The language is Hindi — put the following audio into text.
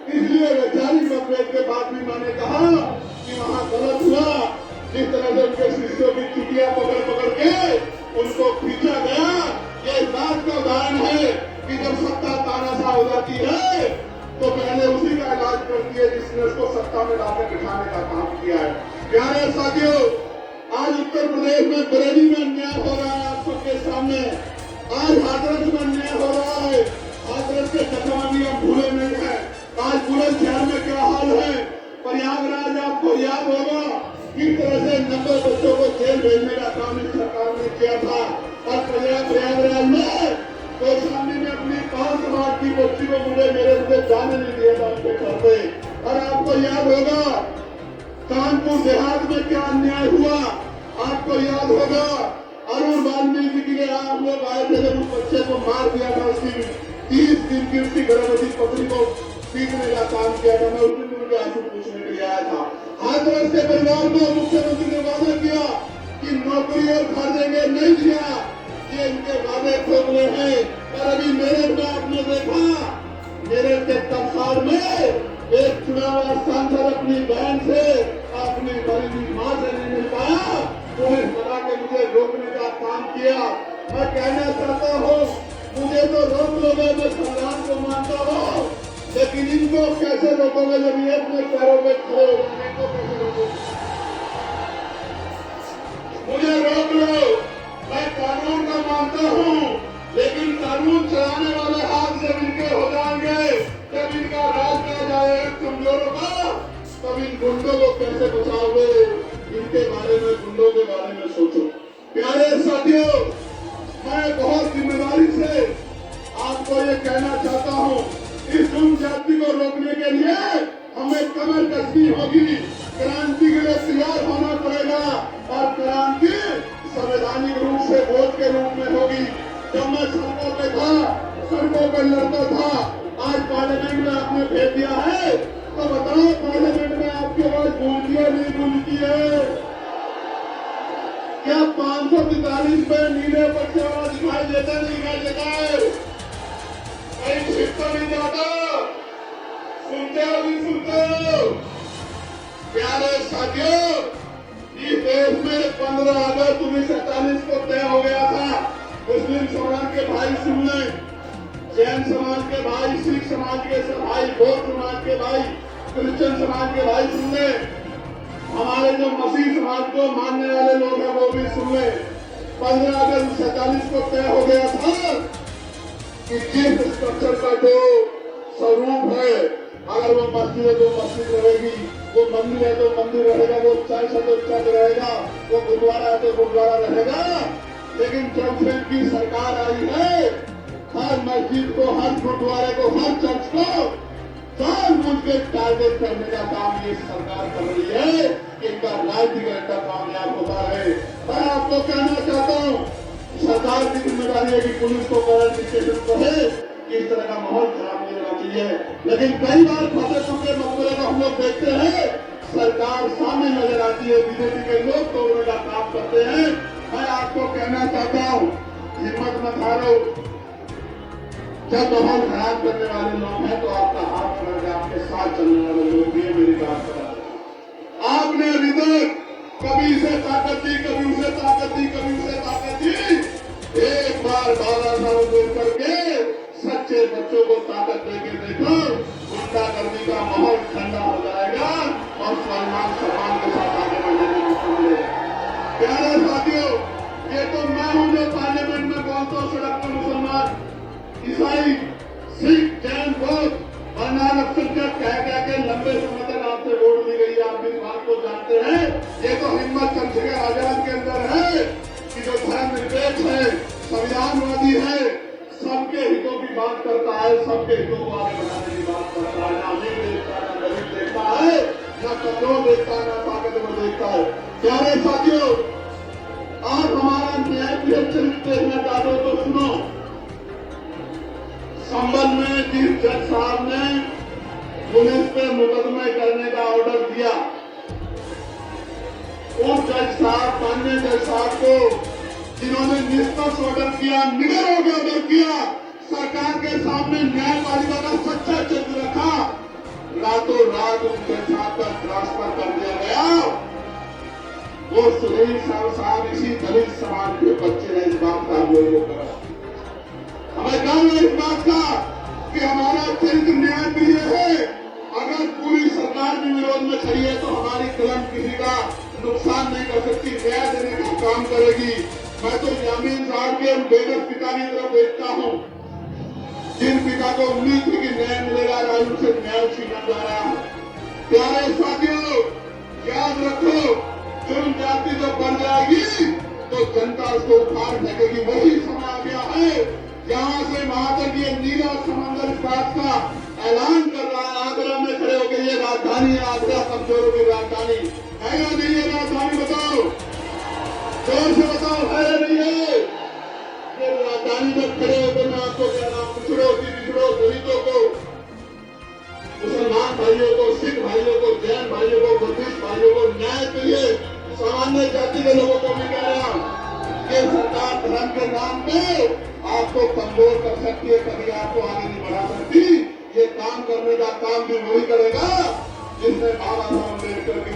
इसलिए वैचारिक मतभेद के बाद भी मैंने कहा कि वहां गलत हुआ। जिस तरह से उनके शिष्यों की चुटिया पकड़ पकड़ के उनको खींचा गया, ये इस बात का उदाहरण है कि जब सत्ता तानाशाह हो जाती है तो पहले उसी का इलाज करती है जिसने उसको सत्ता में लाकर बिठाने का काम किया है। प्यारे साथियों, आज उत्तर प्रदेश में बरेली में अन्याय हो रहा है आप सबके सामने। आज हाथरस में अन्याय हो रहा है। हाथरस के चकवानी हम भूले नहीं है। आज पूरे शहर में क्या हाल है। प्रयागराज आपको याद होगा किस तरह से 90 बच्चों को जेल भेजने का काम इस सरकार ने किया था। और प्रयागराज में गोस्वामी ने अपनी 5 समाज की बच्ची को मेरे से जाने नहीं दिया था उनके घर पे। और आपको याद होगा कानपुर देहात में क्या अन्याय हुआ। आपको याद होगा अरुण वाल्मीकि के लिए आप लोग आए थे जब उस बच्चे को मार दिया था। उसकी 30 दिन की उसकी गर्भवती पत्नी को पीटने का काम किया था। मैं उस दिन उनके आंसू पूछने के लिए आया था। हाथरस के परिवार को मुख्यमंत्री ने वादा किया कि नौकरी और घर देंगे, नहीं दिया। ये इनके वादे खोखले हैं। पर अभी मेरठ में आपने देखा, मेरठ के तमसार में एक चुनाव सांसद अपनी बहन से अपनी गरीबी मां से नहीं मिल पाया, पुलिस बना के मुझे रोकने का काम किया। मैं कहना चाहता हूँ मुझे तो रोक लोगे, मैं संविधान को मानता हूँ, लेकिन इनको कैसे रोकोगे जब ये अपने पैरों में खड़े हो जाएंगे? इनको कैसे रोकोगे? मुझे रोक लो, मैं कानून का मानता हूँ, लेकिन कानून चलाने वाले हाथ से इनके हो जाएंगे। जब इनका राज किया जाए कमजोरों का, तब इन गुंडों को कैसे बचाओगे? इनके बारे में, गुंडों के बारे में सोचो। प्यारे साथियों, मैं बहुत जिम्मेदारी से आपको ये कहना चाहता हूँ, इस जुर्म जाति को रोकने के लिए हमें कमर कसनी होगी। क्रांति के लिए तैयार होना पड़ेगा और क्रांति संवैधानिक रूप से वोट के रूप में होगी। जब मैं सड़कों पे था, सड़कों पे लड़ता था, आज पार्लियामेंट में आपने भेज दिया है, तो बताओ पार्लियामेंट में आपकी आवाज गूंजती है नहीं गूंजती है? क्या 543 पे नीले पट्टे वाला दिखाई देता नहीं दिखाई देता है? कहीं छिप तो नहीं जाता? सुनते हो नहीं सुनते हो? प्यारे साथियों, इस देश में 15 अगस्त 1947 को तय हो गया था। मुस्लिम समाज के भाई सुन लें, जैन समाज के भाई, सिख समाज के भाई, बौद्ध समाज के भाई, क्रिश्चियन समाज के भाई सुन ले, हमारे जो मसीह समाज को मानने वाले लोग हैं वो भी सुन ले। 15 अगस्त 1947 को तय हो गया था कि जिस स्ट्रक्चर का जो स्वरूप है, अगर वो मस्जिद है तो मस्जिद रहेगी, वो मंदिर है तो मंदिर रहेगा, वो चर्च है तो चर्च रहेगा, वो गुरुद्वारा है तो गुरुद्वारा रहेगा। लेकिन जब से इनकी सरकार आई है, हर मस्जिद को, हर गुरुद्वारे को, हर चर्च को जानबूझ के टारगेट करने का काम ये सरकार कर रही है कि इनका राजनीतिक एजेंडा कामयाब होता है। मैं आपको कहना चाहता हूँ, सरकार की जिम्मेदारी है कि पुलिस को क्वालिफिकेशन कहे कि इस तरह का माहौल खराब नहीं होना चाहिए। लेकिन कई बार फतेहपुर के मकबरे को हम लोग देखते हैं, सरकार सामने नजर आती है, बीजेपी के लोग तोड़ने का काम करते हैं। मैं आपको कहना चाहता हूँ, हिम्मत मत हारो। जब माहौल खराब करने वाले लोग हैं तो आपका हाथ पकड़ के आपके साथ चलने वाले लोग भी है। मेरी बात करा, आपने अभी तक कभी इसे ताकत दी, कभी उसे ताकत दी, कभी उसे ताकत दी। एक बार बाबा साहब दूर करके सच्चे बच्चों को ताकत देके देखो, गुंडागर्दी का माहौल ठंडा हो जाएगा और सम्मान के साथ आगे बढ़ने की मौका मिलेगा। प्यारे साथियों, ये तो मैं हूं जो पार्लियामेंट में बोलता हूं, सड़क पर मुसलमान, ईसाई, सिख, जैन, बौद्ध और अल्पसंख्यक कह के लंबे समय तक आपसे वोट ली गई। आप इस बात को जानते हैं। ये तो हिम्मत चंद्रशेखर आजाद के अंदर है कि जो धर्मनिरपेक्ष है, संविधानवादी है, सबके हितों की बात करता है, सबके हितों को आगे बढ़ाने की बात करता है। ना अमीर देखता है, ना गरीब देखता है, ना कमजोर देखता है, ना ताकतवर देखता है। प्यारे साथियों, आप हमारा न्याय चरित्र देखना चाहते हो तो सुनो। संबल में जिस जज साहब ने पुलिस पे मुकदमे करने का ऑर्डर दिया, उस जज साहब, माननीय जज साहब को जिन्होंने निष्पक्ष ऑर्डर किया, निडर होकर ऑर्डर किया, सरकार के सामने न्यायपालिका का सच्चा चित्र रखा, रातों रात उनके साथ का ट्रांसफर कर दिया गया। वो सुनील साहब इसी दलित समाज के बच्चे ने इस बात का अवलोकन करा। हमें गर्व है इस बात का कि हमारा अत्यंत न्याय प्रिय है। अगर पूरी सरकार भी विरोध में खड़ी है तो हमारी कलम किसी का नुकसान नहीं कर सकती, न्याय देने का काम करेगी। मैं तो यामीन साहब के बेगस पिता की तरफ देखता हूँ, जिन पिता को उम्मीद थी कि न्याय मिलेगा, आज उनसे न्याय छीना जा रहा है। प्यारे साथियों, याद रखो, जुर्म जाति जब बढ़ जाएगी तो जनता उसको उखाड़ फेंकेगी। वही समय आ गया है जहां से महातटीय नीला समंदर इस बात का ऐलान कर रहा है, आगरा में खड़े होकर ये राजधानी है, आगरा कमजोरों की राजधानी है या नहीं है? राजधानी बताओ, जोर से बताओ, है या नहीं है? ये राजधानी में खड़े होकर मैं आपको कह रहा हूं, पिछड़ो दलितों को, मुसलमान भाइयों को, सिख भाइयों को, जैन भाइयों को, बुद्धिस्ट भाइयों को न्याय के लिए सामान्य जाति के लोगों को भी कह रहा हूं, ये सरकार धर्म के नाम पे आपको कमजोर कर सकती है, कभी आपको आगे नहीं बढ़ा सकती। ये काम करने का काम भी वही करेगा जिसने बाबा साहब अम्बेडकर की